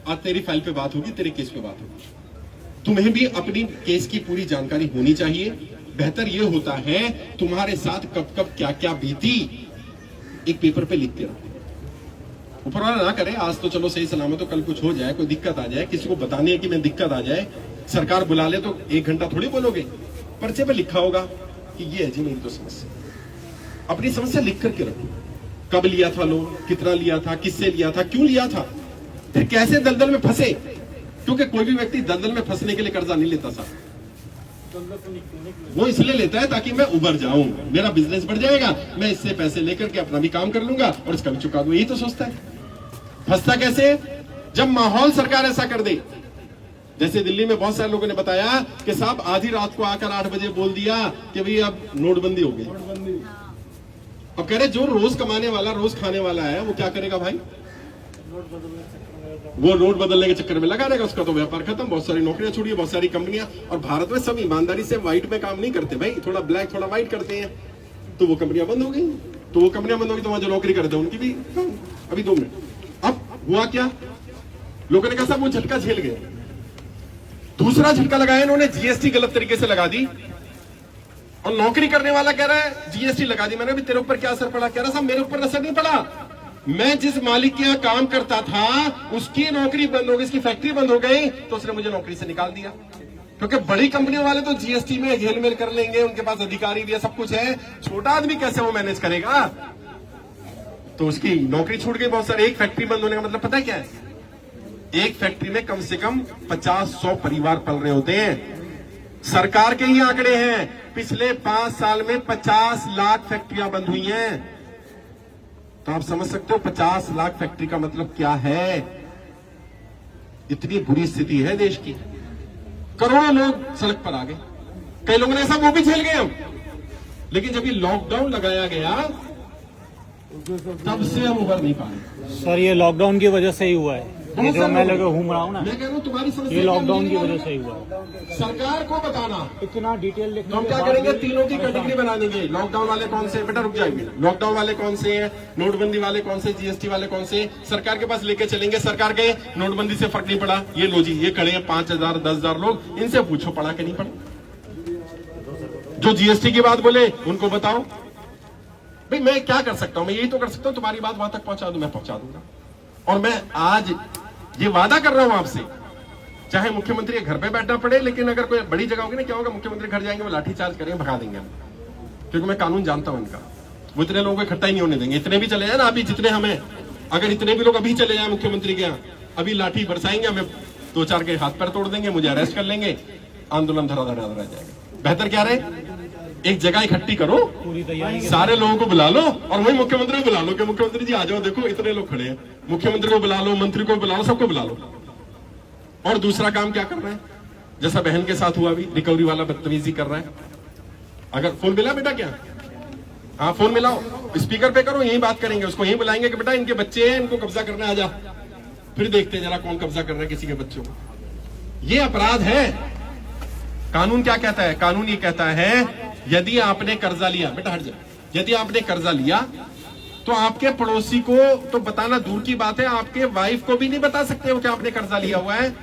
Speaker 1: आज तेरी फाइल पे बात होगी, तेरे केस पे बात होगी। तुम्हें भी अपनी केस की पूरी जानकारी होनी चाहिए। बेहतर ये होता है तुम्हारे साथ कब कब क्या क्या बीती एक पेपर पे लिख के रखो। ऊपर वाला ना करे, आज तो चलो सही सलामत, तो कल कुछ हो जाए, कोई दिक्कत आ जाए, किसी को बताने है कि मैं दिक्कत आ जाए, सरकार बुला ले तो 1 घंटा थोड़ी बोलोगे। पर्चे पे लिखा होगा कि ये है जी मेरी तो समस्या। अपनी समस्या लिख करके रखो, कब लिया था लोन, कितना लिया था, किससे लिया था, क्यों लिया था, फिर कैसे दलदल में फंसे। क्योंकि कोई भी व्यक्ति दलदल में फंसने के लिए कर्जा नहीं लेता साहब, वो इसलिए लेता है ताकि मैं उबर जाऊं, मेरा बिजनेस बढ़ जाएगा, मैं इससे पैसे लेकर के अपना भी काम कर लूंगा और इसका भी चुका दूं। यही तो सोचता है। फंसता कैसे? जब माहौल सरकार ऐसा कर दे। जैसे दिल्ली में बहुत सारे लोगों ने बताया कि साहब आधी रात को आकर 8 बजे बोल दिया कि भाई अब नोटबंदी हो गई। अब कह रहे जो रोज कमाने वाला, रोज खाने वाला है, वो क्या करेगा भाई? वो नोट बदलने के चक्कर में लगा रहेगा, उसका तो व्यापार खत्म, बहुत सारी नौकरियां छूटी है, बहुत सारी कंपनियां। और भारत में सब ईमानदारी से व्हाइट में काम नहीं करते भाई, थोड़ा ब्लैक थोड़ा व्हाइट करते हैं, तो वो कंपनियां बंद हो गई। तो वो कंपनियां बंद हो गई तो वहां जो नौकरी करते हैं उनकी भी। अभी 2 मिनट। अब हुआ क्या, लोगों ने कहा साहब वो झटका झेल गए। दूसरा झटका लगाया इन्होंने, जीएसटी गलत तरीके से लगा दी। और नौकरी करने वाला कह रहा है जीएसटी लगा दी मैंने, भी तेरे ऊपर क्या असर पड़ा? कह रहा साहब मेरे ऊपर असर नहीं पड़ा, मैं जिस मालिक के यहाँ काम करता था उसकी नौकरी बंद हो गई, उसकी फैक्ट्री बंद हो गई, तो उसने मुझे नौकरी से निकाल दिया। क्योंकि बड़ी कंपनियों वाले तो जीएसटी में घेलमेल कर लेंगे, उनके पास अधिकारी भी है, सब कुछ है, छोटा आदमी कैसे वो मैनेज करेगा? तो उसकी नौकरी छूट गई बहुत सारी। एक फैक्ट्री बंद होने का मतलब पता है क्या है? एक फैक्ट्री में कम से कम 50-100 परिवार पल रहे होते हैं। सरकार के ही आंकड़े हैं, पिछले 5 साल में 50 लाख फैक्ट्रियां बंद हुई हैं। तो आप समझ सकते हो 50 लाख फैक्ट्री का मतलब क्या है। इतनी बुरी स्थिति है देश की, करोड़ों लोग सड़क पर आ गए। कई लोगों ने ऐसा वो भी झेल गए हम, लेकिन जब ये लॉकडाउन लगाया गया तब से हम उबर नहीं पाए।
Speaker 3: सर ये लॉकडाउन की वजह से ही हुआ है, ये जो मैं लगे घूम रहा हूँ ना,
Speaker 1: मैं कह रहा हूँ तुम्हारी समस्या
Speaker 3: ये लॉकडाउन की वजह से ही हुआ है।
Speaker 1: सरकार को बताना।
Speaker 3: इतना डिटेल लिखने
Speaker 1: तो हम क्या करेंगे, तीनों की कैटेगरी बना देंगे। लॉकडाउन वाले कौन से, बेटा रुक जाएंगे, लॉकडाउन वाले कौन से हैं, नोटबंदी वाले कौन से, जीएसटी वाले कौन से, सरकार के पास लेके चलेंगे। सरकार के नोटबंदी से फर्क नहीं पड़ा, ये लो जी, ये खड़े हैं 5,000 10,000 लोग, इनसे पूछो पड़ा कि नहीं पड़ा। जो जीएसटी की बात बोले उनको बताओ। भाई मैं क्या कर सकता हूं, मैं यही तो कर सकता हूं, तुम्हारी बात वहां तक पहुंचा दूं, मैं पहुंचा दूंगा। और मैं आज ये वादा कर रहा हूं आपसे, चाहे मुख्यमंत्री के घर पे बैठना पड़े, लेकिन अगर कोई बड़ी जगह होगी ना, क्या होगा, मुख्यमंत्री घर जाएंगे, वो लाठीचार्ज करेंगे, भगा देंगे हम, क्योंकि मैं कानून जानता हूं इनका। वो इतने लोगों को इकट्ठा ही नहीं होने देंगे। इतने भी चले जाए ना अभी, जितने हमें, अगर इतने भी लोग अभी चले जाए मुख्यमंत्री के यहाँ, अभी लाठी बरसाएंगे, हमें 2-4 के हाथ पैर तोड़ देंगे, मुझे अरेस्ट कर लेंगे, आंदोलन धराधर रह जाएगा। बेहतर क्या रहे, एक जगह इकट्ठी करो,
Speaker 3: पूरी तैयारी
Speaker 1: सारे लोगों को बुला लो और वही मुख्यमंत्री को बुला लो कि मुख्यमंत्री जी आ जाओ, देखो इतने लोग खड़े हैं, मुख्यमंत्री को बुला लो, मंत्री को बुला लो, सबको बुला लो। और दूसरा काम क्या कर रहे हैं, जैसा बहन के साथ हुआ, भी रिकवरी वाला बदतमीजी कर रहा है। अगर फोन मिला बेटा, क्या हाँ फोन मिलाओ, स्पीकर पे करो, यही बात करेंगे, उसको यही बुलाएंगे कि बेटा इनके बच्चे हैं, इनको कब्जा करने आ जा, फिर देखते हैं जरा कौन कब्जा कर रहा है किसी के बच्चों को। ये अपराध है। कानून क्या कहता है, कानून ये कहता है यदि आपने कर्जा लिया, बेटा हट जा, यदि आपने कर्जा लिया तो आपके पड़ोसी को तो बताना दूर की बात है, आपके वाइफ को भी नहीं बता सकते हो कि आपने कर्जा लिया हुआ है।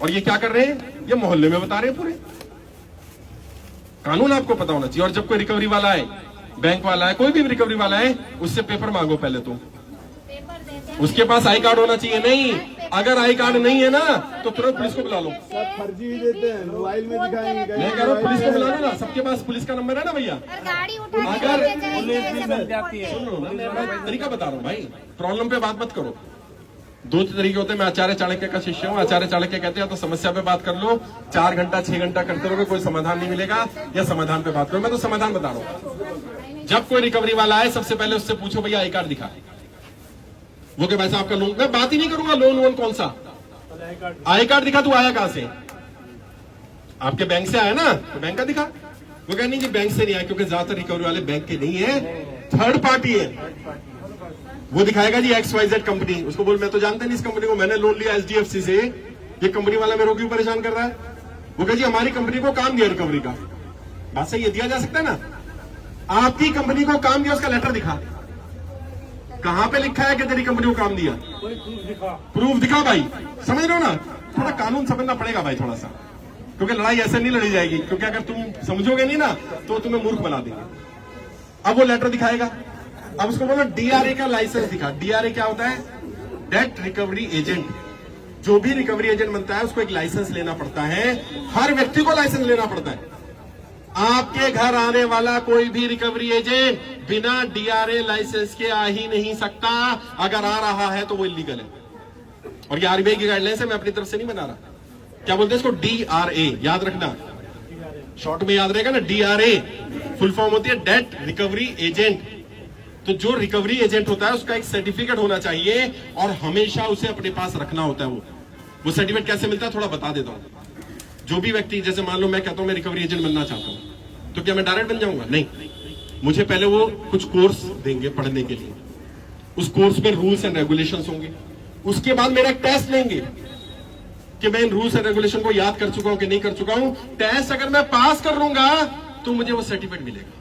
Speaker 1: और ये क्या कर रहे हैं, ये मोहल्ले में बता रहे हैं पूरे। कानून आपको पता होना चाहिए। और जब कोई रिकवरी वाला है, बैंक वाला है, कोई भी रिकवरी वाला है, उससे पेपर मांगो पहले तो, उसके पास आई कार्ड होना चाहिए। नहीं, अगर आई कार्ड नहीं है ना तो तुरंत पुलिस को बुला लो।
Speaker 6: सब फर्जी ही देते हैं, मोबाइल में दिखाएंगे।
Speaker 1: मैं कह रहा हूँ पुलिस को बुला लो ना, सबके पास पुलिस का नंबर है ना भैया।
Speaker 5: और गाड़ी उठा
Speaker 1: अगर
Speaker 5: के
Speaker 1: सुनो ना, मैं तरीका बता रहा हूँ भाई, प्रॉब्लम पे बात मत करो। 2 तरीके होते हैं। मैं आचार्य चाणक्य का शिष्य हूँ। आचार्य चाणक्य कहते हैं तो समस्या पे बात कर लो, 4 घंटा 6 घंटा करते रहोगे, कोई समाधान नहीं मिलेगा, या समाधान पे बात करो। मैं तो समाधान बता रहा हूँ। जब कोई रिकवरी वाला आए सबसे पहले उससे पूछो भैया आई कार्ड दिखा। वो के भाई साहब आपका लोन, मैं बात ही नहीं करूंगा लोन वोन कौन सा, आई कार्ड दिखा। तू आया कहां से? आपके बैंक से आया ना, तो बैंक का दिखा। वो कह नहीं जी बैंक से नहीं आया, क्योंकि ज्यादातर रिकवरी वाले बैंक के नहीं है, थर्ड पार्टी है। वो दिखाएगा जी XYZ कंपनी, उसको बोल मैं तो जानता नहीं इस कंपनी को, मैंने लोन लिया HDFC से, ये कंपनी वाला मेरे को क्यों परेशान कर रहा है? वो कह जी हमारी कंपनी को काम दिया रिकवरी का। बात सही है, दिया जा सकता है ना। आपकी कंपनी को काम दिया, उसका लेटर दिखा, कहां पे लिखा है कि तेरी कंपनी को काम दिया? प्रूफ दिखा भाई, समझ रहे हो ना। थोड़ा कानून समझना पड़ेगा भाई थोड़ा सा, क्योंकि लड़ाई ऐसे नहीं लड़ी जाएगी, क्योंकि अगर तुम समझोगे नहीं ना तो तुम्हें मूर्ख बना देंगे। अब वो लेटर दिखाएगा, अब उसको बोलो DRA का लाइसेंस दिखा। DRA क्या होता है? Date recovery agent. जो भी रिकवरी एजेंट बनता है उसको एक लाइसेंस लेना पड़ता है, हर व्यक्ति को लाइसेंस लेना पड़ता है। आपके घर आने वाला कोई भी रिकवरी एजेंट बिना DRA लाइसेंस के आ ही नहीं सकता। अगर आ रहा है तो वो इलीगल है, और ये RBI की गाइडलाइंस है, मैं अपनी तरफ से नहीं बना रहा। क्या बोलते हैं इसको? DRA, याद रखना, शॉर्ट में याद रहेगा ना। DRA फुल फॉर्म होती है डेट रिकवरी एजेंट। तो जो रिकवरी एजेंट होता है उसका एक सर्टिफिकेट होना चाहिए, और हमेशा उसे अपने पास रखना होता है। वो सर्टिफिकेट कैसे मिलता है थोड़ा बता देता हूं। जो भी व्यक्ति, जैसे मान लो मैं कहता हूं मैं रिकवरी एजेंट बनना चाहता हूं, तो क्या मैं डायरेक्ट बन जाऊंगा? नहीं, मुझे पहले वो कुछ कोर्स देंगे पढ़ने के लिए, उस कोर्स में रूल्स एंड रेगुलेशंस होंगे। उसके बाद मेरा एक टेस्ट लेंगे कि मैं इन रूल्स एंड रेगुलेशन को याद कर चुका हूं कि नहीं कर चुका हूं। टेस्ट अगर मैं पास कर लूंगा तो मुझे वो सर्टिफिकेट मिलेगा।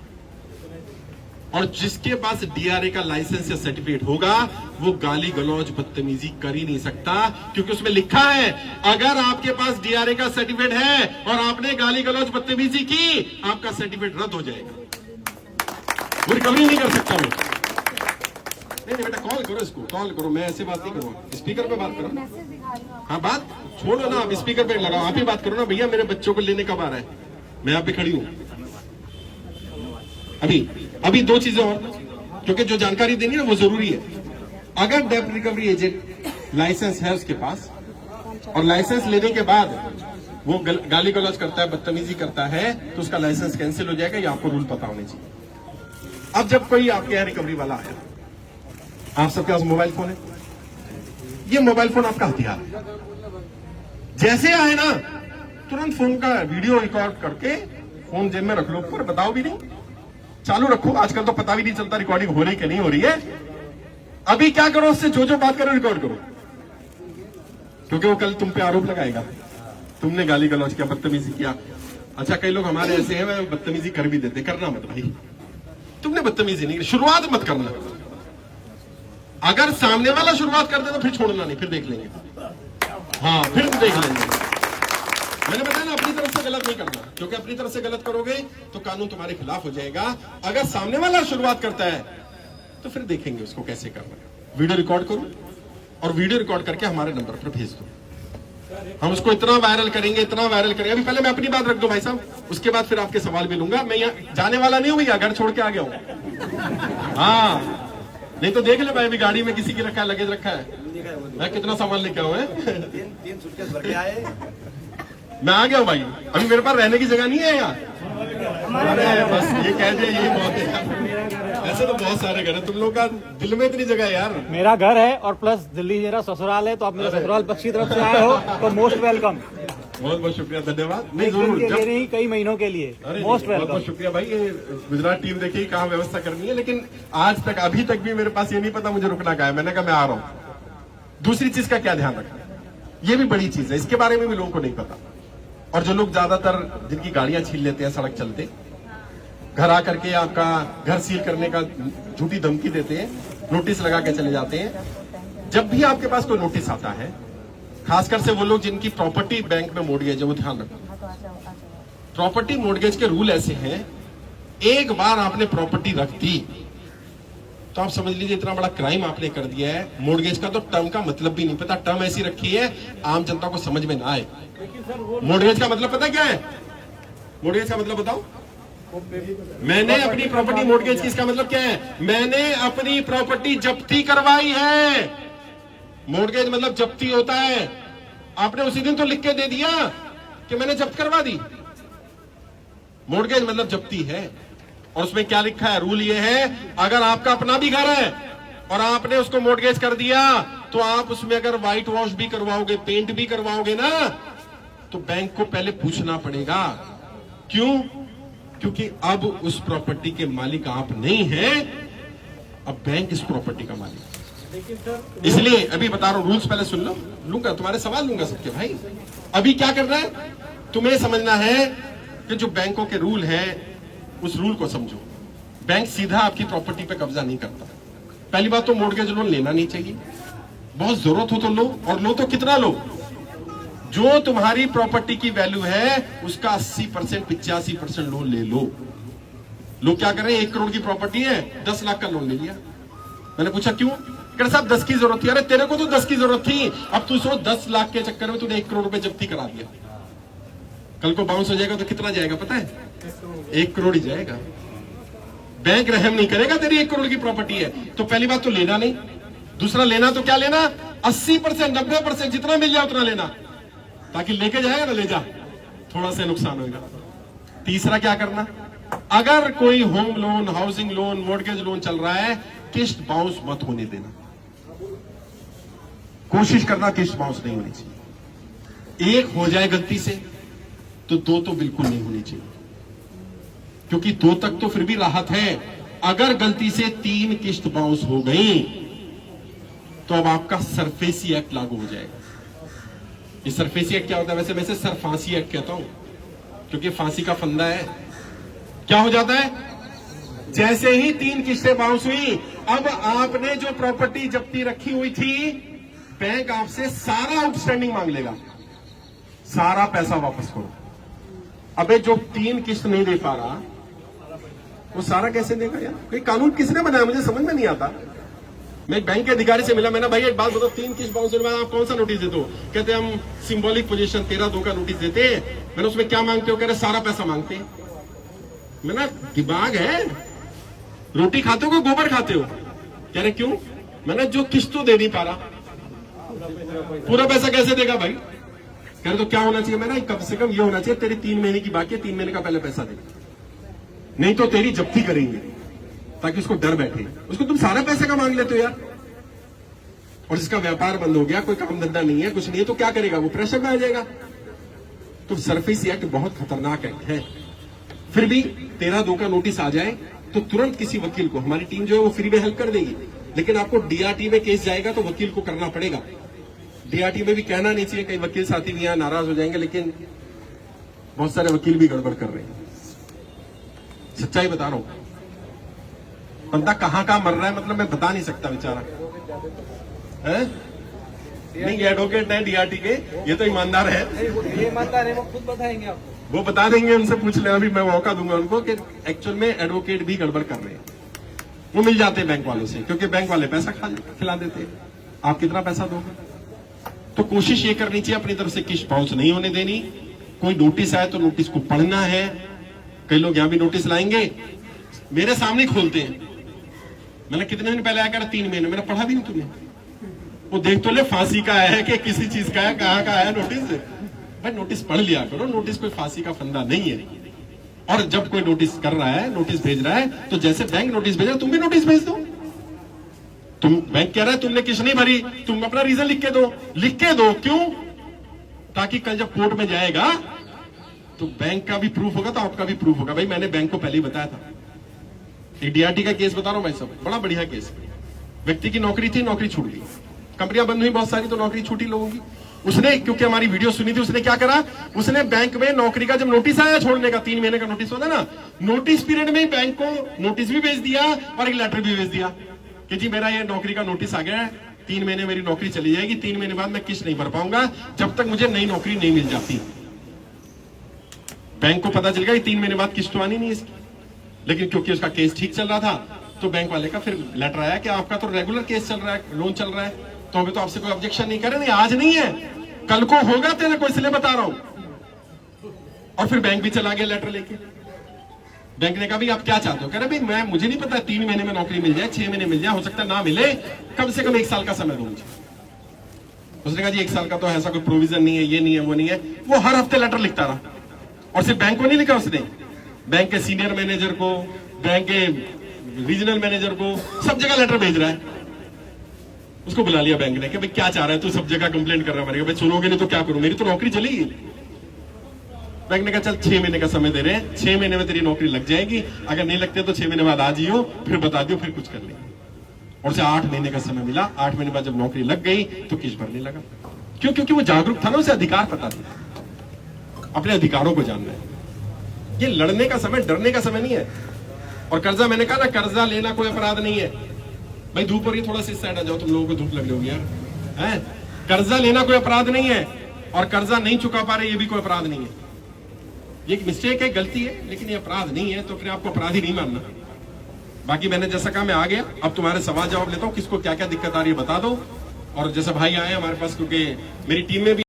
Speaker 1: और जिसके पास DRA का लाइसेंस या सर्टिफिकेट होगा वो गाली गलौज बदतमीजी कर ही नहीं सकता, क्योंकि उसमें लिखा है अगर आपके पास DRA का सर्टिफिकेट है और आपने गाली गलौज बदतमीजी की, आपका सर्टिफिकेट रद्द हो जाएगा, वो रिकवरी नहीं कर सकता। वो नहीं बेटा, कॉल करो इसको, कॉल करो, मैं ऐसे बात नहीं करूंगा, स्पीकर पे बात करो। हाँ बात छोड़ो ना, आप स्पीकर पे लगाओ, आप ही बात करो ना। भैया मेरे बच्चों को लेने कब आ रहा है? मैं यहाँ पे खड़ी हूँ। अभी दो चीजें और, क्योंकि जो जानकारी देनी है वो जरूरी है। अगर डेट रिकवरी एजेंट लाइसेंस है उसके पास, और लाइसेंस लेने के बाद वो गाली गलौज करता है, बदतमीजी करता है, तो उसका लाइसेंस कैंसिल हो जाएगा। ये आपको रूल पता होने चाहिए। अब जब कोई आपके यहाँ रिकवरी वाला आया, आप सबके पास मोबाइल फोन है, ये मोबाइल फोन आपका हथियार है। जैसे आए ना तुरंत फोन का वीडियो रिकॉर्ड करके फोन जेब में रख लो, ऊपर बताओ भी नहीं, चालू रखो। आजकल तो पता भी नहीं चलता रिकॉर्डिंग हो रही कि नहीं हो रही है। अभी क्या करो, उससे जो बात करो रिकॉर्ड करो, क्योंकि वो कल तुम पे आरोप लगाएगा तुमने गाली गलौज किया, बदतमीजी किया। अच्छा कई लोग हमारे ऐसे हैं बदतमीजी कर भी देते, करना मत भाई, तुमने बदतमीजी नहीं, शुरुआत मत करना। अगर सामने वाला शुरुआत कर दे तो फिर छोड़ना नहीं, फिर देख लेंगे। हाँ फिर देख लेंगे। मैंने बताया ना अपनी तरफ से गलत नहीं करना, क्योंकि अपनी तरफ से गलत करोगे तो कानून तुम्हारे खिलाफ हो जाएगा। अगर सामने वाला शुरुआत करता है तो फिर देखेंगे उसको कैसे करना है। वीडियो रिकॉर्ड करो और वीडियो रिकॉर्ड करके हमारे नंबर पर भेज दो, हम उसको इतना वायरल करेंगे, इतना वायरल करेंगे। अभी पहले मैं अपनी बात रख दूं भाई साहब, उसके बाद फिर आपके सवाल भी लूंगा। मैं यहाँ जाने वाला नहीं हूं भैया, घर छोड़ के आ गया हूं। हाँ नहीं तो देख ले भाई, अभी गाड़ी में किसी की रखा है, लगेज रखा है, मैं कितना सामान लेके आऊं है।
Speaker 6: तीन सूटकेस भर के आए,
Speaker 1: मैं आ गया हूं भाई, अभी मेरे पास रहने की जगह नहीं है यार। अरे बस ये कह दिया, यही बहुत है। ऐसे तो बहुत सारे घर है, तुम लोग का दिल में इतनी जगह है यार।
Speaker 3: मेरा घर है और प्लस दिल्ली मेरा ससुराल है, तो आप मेरे ससुराल पक्ष की तरफ से आए हो तो मोस्ट वेलकम।
Speaker 1: बहुत बहुत शुक्रिया, धन्यवाद। नहीं
Speaker 3: एक दिन
Speaker 1: जरूर,
Speaker 3: के
Speaker 1: जब
Speaker 3: लिए नहीं कई महीनों के लिए
Speaker 1: अरे
Speaker 3: मोस्ट
Speaker 1: बहुत
Speaker 3: वेलकम।
Speaker 1: बहुत शुक्रिया भाई। ये गुजरात टीम देखिए कहाँ व्यवस्था करनी है, लेकिन आज तक अभी तक भी मेरे पास ये नहीं पता मुझे रुकना कहाँ है। मैंने कहा मैं आ रहा हूँ। दूसरी चीज का क्या ध्यान रखना, ये भी बड़ी चीज है, इसके बारे में भी लोगों को नहीं पता। और जो लोग ज्यादातर जिनकी गाड़ियां छीन लेते हैं सड़क चलते, घर आकर के आपका घर सील करने का झूठी धमकी देते हैं, नोटिस लगा के चले जाते हैं। जब भी आपके पास कोई नोटिस आता है, खासकर से वो लोग जिनकी प्रॉपर्टी बैंक में मोर्टगेज है, वो ध्यान रखो। प्रॉपर्टी मोर्टगेज के रूल ऐसे हैं, एक बार आपने प्रॉपर्टी रख दी तो आप समझ लीजिए इतना बड़ा क्राइम आपने कर दिया है। मोर्टगेज का तो टर्म का मतलब भी नहीं पता, टर्म ऐसी रखी है आम जनता को समझ में ना आए। मोर्टगेज का मतलब पता क्या है? मोर्टगेज का मतलब बताओ। मैंने अपनी प्रॉपर्टी मोर्टगेज की, इसका मतलब क्या है? मैंने अपनी प्रॉपर्टी जब्ती करवाई है। मोर्टगेज मतलब जब्ती होता है। आपने उसी दिन तो लिख के दे दिया कि मैंने जब्त करवा दी। मोर्टगेज मतलब जब्ती है। और उसमें क्या लिखा है? रूल ये है, अगर आपका अपना भी घर है और आपने उसको मॉर्गेज कर दिया, तो आप उसमें अगर व्हाइट वॉश भी करवाओगे, पेंट भी करवाओगे ना, तो बैंक को पहले पूछना पड़ेगा। क्यों? क्योंकि अब उस प्रॉपर्टी के मालिक आप नहीं हैं, अब बैंक इस प्रॉपर्टी का मालिक है। इसलिए अभी बता रहा हूं, रूल्स पहले सुन लो, लूंगा तुम्हारे सवाल लूंगा सबके भाई। अभी क्या करना है तुम्हें समझना है कि जो बैंकों के रूल है उस रूल को समझो। बैंक सीधा आपकी प्रॉपर्टी पे कब्जा नहीं करता। पहली बात तो मॉर्गेज लोन लेना नहीं चाहिए, बहुत जरूरत हो तो लो, और लो तो कितना लो? जो तुम्हारी प्रॉपर्टी की वैल्यू है उसका 80% 85% लोन ले लो। लोग क्या कर रहे हैं, 1 करोड़ की प्रॉपर्टी है, 10 लाख का लोन ले लिया। मैंने पूछा क्यों? कह साहब 10 की जरूरत थी। अरे तेरे को तो 10 की जरूरत थी, अब तू सोच 10 लाख के चक्कर में तूने 1 करोड़ रुपए जब्ती करा दिया। कल को बाउंस हो जाएगा तो कितना जाएगा पता है? 1 करोड़ ही जाएगा। बैंक रहम नहीं करेगा, तेरी 1 करोड़ की प्रॉपर्टी है। तो पहली बात तो लेना नहीं। दूसरा, लेना तो क्या लेना, 80% 90% जितना मिल जाए उतना लेना, ताकि लेके जाएगा ना ले जा, थोड़ा सा नुकसान होगा। तीसरा क्या करना, अगर कोई home loan, housing loan, mortgage loan चल रहा है, किस्त बाउंस मत होने देना। कोशिश करना किस्त बाउंस नहीं होनी चाहिए। 1 हो जाए गलती से तो 2 तो बिल्कुल नहीं होनी चाहिए, क्योंकि 2 तक तो फिर भी राहत है। अगर गलती से 3 किस्त बाउंस हो गई तो अब आपका सरफेसी एक्ट लागू हो जाएगा। ये सरफेसी एक्ट क्या होता है? वैसे सरफांसी एक्ट कहता हूं, क्योंकि फांसी का फंदा है। क्या हो जाता है? जैसे ही 3 किस्तें बाउंस हुई, अब आपने जो प्रॉपर्टी जब्ती रखी हुई थी, बैंक आपसे सारा आउटस्टैंडिंग मांग लेगा, सारा पैसा वापस करो। अबे जो 3 किस्त नहीं दे पा रहा वो सारा कैसे देगा यार? कोई कानून किसने बनाया, मुझे समझ में नहीं आता। मैं एक बैंक के अधिकारी से मिला, मैंने भाई एक बात बताओ, 3 किस्त बाउंस होने के बाद आप कौन सा नोटिस देते हो? कहते हम सिंबॉलिक पोजीशन 13(2) का नोटिस देते हैं। मैंने उसमें क्या मांगते हो? कह रहे सारा पैसा मांगते हैं। मैंने दिमाग है, रोटी खाते हो कि गोबर खाते हो? कह रहे क्यों? मैंने जो किस्त तो दे नहीं पा रहा, पूरा पैसा कैसे देगा भाई? कह रहे तो क्या होना चाहिए? मैंने कम से कम ये होना चाहिए, तेरी 3 महीने की बाकी है, 3 महीने का पहले पैसा दे, नहीं तो तेरी जब्ती करेंगे, ताकि उसको डर बैठे। उसको तुम सारा पैसे का मांग लेते हो यार। और जिसका व्यापार बंद हो गया, कोई काम धंधा नहीं है, कुछ नहीं है, तो क्या करेगा? वो प्रेशर में आ जाएगा। तो सरफेसी एक्ट बहुत खतरनाक एक्ट है। फिर भी 13(2) का नोटिस आ जाए तो तुरंत किसी वकील को, हमारी टीम जो है वो फ्री में हेल्प कर देगी, लेकिन आपको डीआरटी में केस जाएगा तो वकील को करना पड़ेगा। डीआरटी में भी कहना नहीं चाहिए, कई वकील साथी भी यहां नाराज हो जाएंगे, लेकिन बहुत सारे वकील भी गड़बड़ कर रहे हैं। सच्चाई बता रहा हूं, बंदा कहां मर रहा है, मतलब मैं बता नहीं सकता बेचारा है? नहीं, एडवोकेट है डीआरटी के, ये तो ईमानदार है।
Speaker 2: ये ईमानदार है, वो खुद बताएंगे आपको।
Speaker 1: वो बता देंगे, उनसे पूछ लेना, अभी मैं मौका दूंगा उनको कि एक्चुअल में एडवोकेट भी गड़बड़ कर रहे हैं। वो मिल जाते हैं बैंक वालों से, क्योंकि बैंक वाले पैसा खिला देते हैं। आप कितना पैसा दोगे? तो कोशिश ये करनी चाहिए अपनी तरफ से किस्त बाउंस नहीं होने देनी। कोई नोटिस आए तो नोटिस को पढ़ना है। कई लोग यहां भी नोटिस लाएंगे, मेरे सामने खोलते हैं। मैंने कितने दिन पहले आया कर 3 महीने, मैंने पढ़ा भी नहीं तुमने। वो देख तो ले फांसी का है कि किसी चीज का है, कहां का है नोटिस। भाई नोटिस पढ़ लिया करो, नोटिस कोई फांसी का फंदा नहीं है। और जब कोई नोटिस कर रहा है, नोटिस भेज रहा है, तो जैसे बैंक नोटिस भेजा तुम भी नोटिस भेज दो। तुम बैंक कह रहा है तुमने किस्त नहीं भरी, तुम अपना रीजन लिख के दो। क्यों? ताकि कल जब कोर्ट में जाएगा तो बैंक का भी प्रूफ होगा, तो आपका भी प्रूफ होगा। भाई मैंने बैंक को पहले ही बताया था। एक डीआरटी का केस बता रहा हूं भाई साहब, बड़ा बढ़िया केस। व्यक्ति की नौकरी थी, नौकरी छूट गई, कंपनियां बंद हुई बहुत सारी, तो नौकरी छूटी लोगों की। उसने, क्योंकि हमारी वीडियो सुनी थी, उसने क्या करा, उसने बैंक में नौकरी का जब नोटिस आया छोड़ने का, 3 महीने का नोटिस होता ना, नोटिस पीरियड में बैंक को नोटिस भी भेज दिया और एक लेटर भी भेज दिया कि जी मेरा ये नौकरी का नोटिस आ गया है, 3 महीने मेरी नौकरी चली जाएगी, 3 महीने बाद मैं किस्त नहीं भर पाऊंगा जब तक मुझे नई नौकरी नहीं मिल जाती। बैंक को पता चल गया कि 3 महीने बाद किस्त तो आनी नहीं इसकी, लेकिन क्योंकि उसका केस ठीक चल रहा था, तो बैंक वाले का फिर लेटर आया कि आपका तो रेगुलर केस चल रहा है, लोन चल रहा है, तो हमें तो आपसे कोई ऑब्जेक्शन नहीं करे। नहीं, आज नहीं है, कल को होगा तेरे को, इसलिए बता रहा हूं। और फिर बैंक भी चला गया लेटर लेके। बैंक ने कहा भाई आप क्या चाहते हो? कह रहे भाई मुझे नहीं पता, 3 महीने में नौकरी मिल जाए, 6 महीने मिल जाए, हो सकता है ना मिले, कम से कम 1 साल का समय दो मुझे। उसने कहा जी 1 साल का तो ऐसा कोई प्रोविजन नहीं है, ये नहीं है, वो नहीं है। वो हर हफ्ते लेटर लिखता रहा, और सिर्फ बैंक को नहीं लिखा उसने, बैंक के सीनियर मैनेजर को, बैंक के रीजनल मैनेजर को, सब जगह लेटर भेज रहा है। उसको बुला लिया बैंक ने कि भाई क्या चाह रहा है तू, सब जगह कंप्लेंट कर रहा है हमारे, भाई सुनोगे नहीं तो क्या करूं, मेरी तो नौकरी चलेगी। बैंक ने कहा चल 6 महीने का समय दे रहे हैं, 6 महीने में तेरी नौकरी लग जाएगी, अगर नहीं लगते तो 6 महीने बाद आ जियो, फिर बता दियो, फिर कुछ कर लेंगे। और उसे 8 महीने का समय मिला। 8 महीने बाद जब नौकरी लग गई तो किस भरने लगा। क्यों? क्योंकि वो जागरूक था ना, उसे अधिकार पता था, अपने अधिकारों को जानना है। ये लड़ने का समय, डरने का समय नहीं है। और कर्जा, मैंने कहा ना, कर्जा लेना कोई अपराध नहीं है। भाई धूप हो रही है, थोड़ा सा इस साइड आ जाओ, तुम लोगों को धूप लग रही होगी यार, है? कर्जा लेना कोई अपराध नहीं है, और कर्जा नहीं चुका पा रहे ये भी कोई अपराध नहीं है। ये एक मिस्टेक है, गलती है, लेकिन ये अपराध नहीं है, तो अपने आपको अपराधी नहीं मानना। बाकी मैंने जैसा कहा, मैं आ गया, अब तुम्हारे सवाल जवाब लेता हूं, किसको क्या क्या दिक्कत आ रही है बता दो। और जैसे भाई आए हमारे पास, क्योंकि मेरी टीम में भी